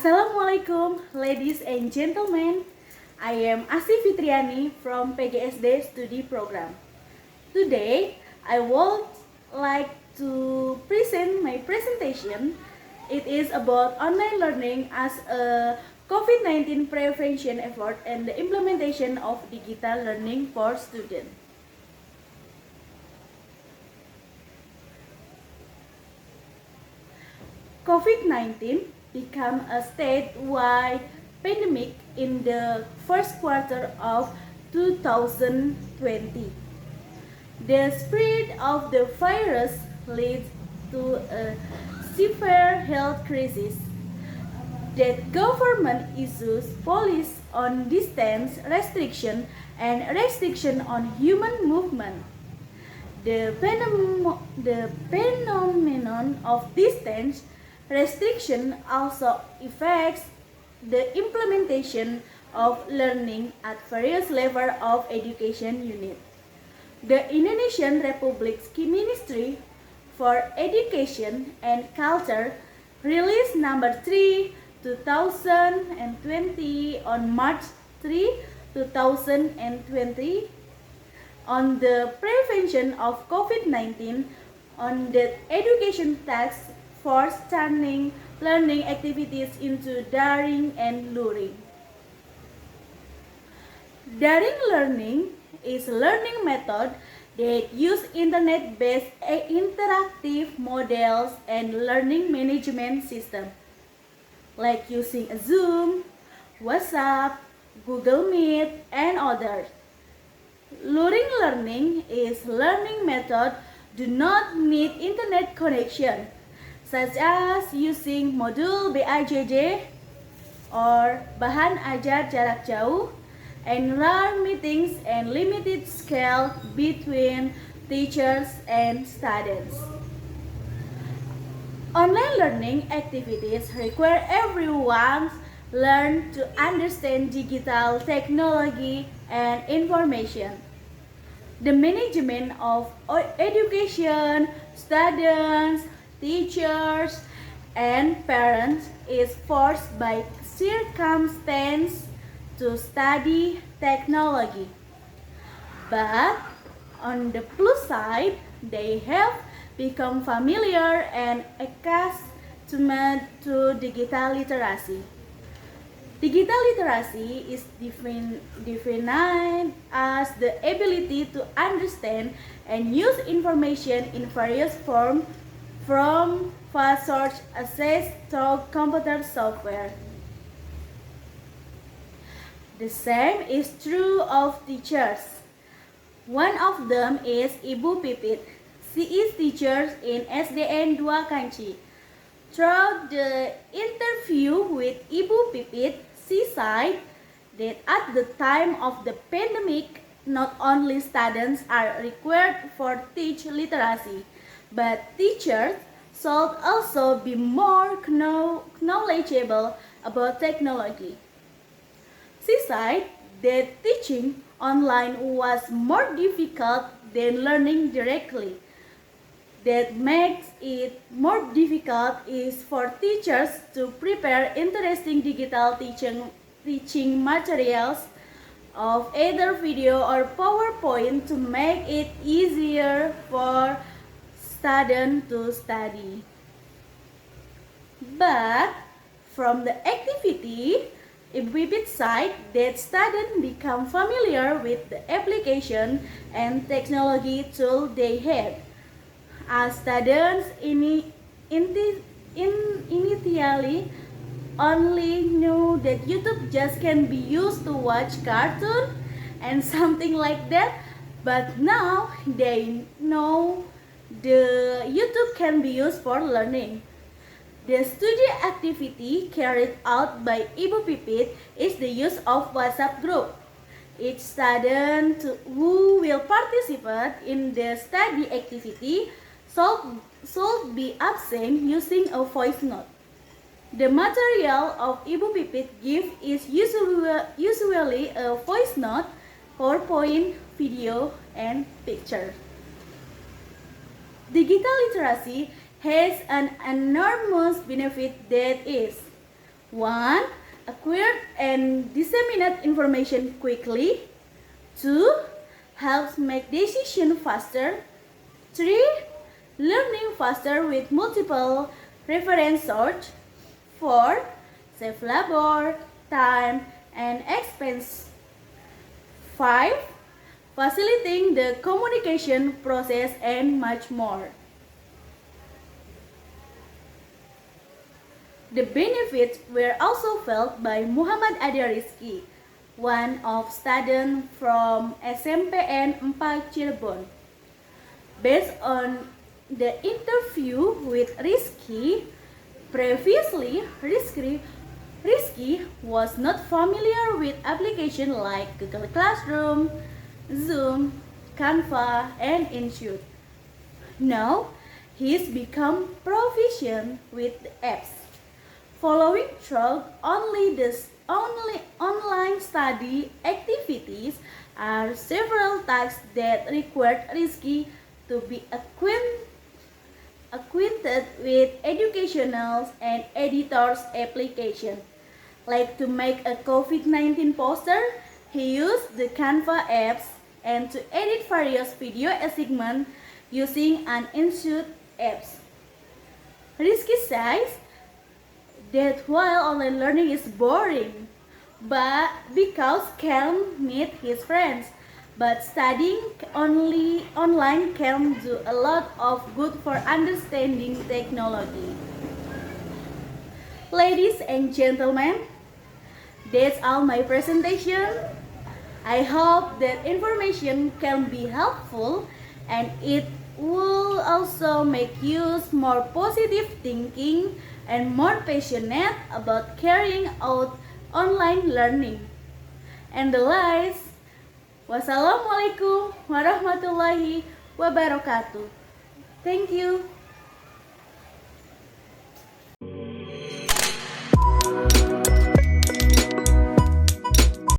Assalamualaikum, ladies and gentlemen. I am Asih Fitriyani from PGSD Study Program. Today, I would like to present my presentation. It is about online learning as a COVID-19 prevention effort and the implementation of digital learning for students. COVID-19 became a statewide pandemic in the first quarter of 2020. The spread of the virus led to a severe health crisis that government issues policies on distance restriction and restriction on human movement. The phenomenon of distance restriction also affects the implementation of learning at various levels of education unit. The Indonesian Republic's Ministry for Education and Culture released number 3, 2020 on March 3, 2020 on the prevention of COVID-19 on the education task force turning learning activities into daring and luring. Daring learning is a learning method that uses internet-based interactive models and learning management system, like using a Zoom, WhatsApp, Google Meet, and others. Luring learning is learning method do not need internet connection, such as using modul BAJJ or bahan ajar jarak jauh and run meetings and limited scale between teachers and students. Online learning activities require everyone learn to understand digital technology and information. The management of education, students, teachers, and parents is forced by circumstance to study technology. But on the plus side, they have become familiar and accustomed to digital literacy. Digital literacy is defined as the ability to understand and use information in various forms from fast search access to computer software. The same is true of teachers. One of them is Ibu Pipit. She is teacher in SDN 2 Kanci. Throughout the interview with Ibu Pipit, she said that at the time of the pandemic, not only students are required for teach literacy, but teachers should also be more knowledgeable about technology. She said that teaching online was more difficult than learning directly. That makes it more difficult is for teachers to prepare interesting digital teaching materials of either video or PowerPoint to make it easier for students to study. But from the activity, Ibu side that students become familiar with the application and technology tool they had. As students initially only knew that YouTube just can be used to watch cartoon and something like that, but now they know the YouTube can be used for learning. The study activity carried out by Ibu Pipit is the use of WhatsApp group. Each student who will participate in the study activity should be absent using a voice note. The material of Ibu Pipit gives is usually a voice note, PowerPoint, video, and picture. Digital literacy has an enormous benefit that is 1. Acquire and disseminate information quickly. 2. Helps make decisions faster. 3. Learning faster with multiple reference sources. 4. Save labor, time, and expense. 5. Facilitating the communication process and much more. The benefits were also felt by Muhammadiyah Rizki, one of students from SMPN 4 Cirebon. Based on the interview with Rizki, previously Rizki was not familiar with applications like Google Classroom, Zoom, Canva, and InShoot. Now, he's become proficient with the apps. Following through only online study activities are several tasks that required Rizki to be acquainted with educational and editors application. Like to make a COVID-19 poster, he used the Canva apps, and to edit various video segments using an InShoot apps. Rizki says that while online learning is boring, but because can meet his friends, but studying only online can do a lot of good for understanding technology. Ladies and gentlemen, that's all my presentation. I hope that information can be helpful and it will also make you more positive thinking and more passionate about carrying out online learning. And the last, wassalamualaikum warahmatullahi wabarakatuh. Thank you.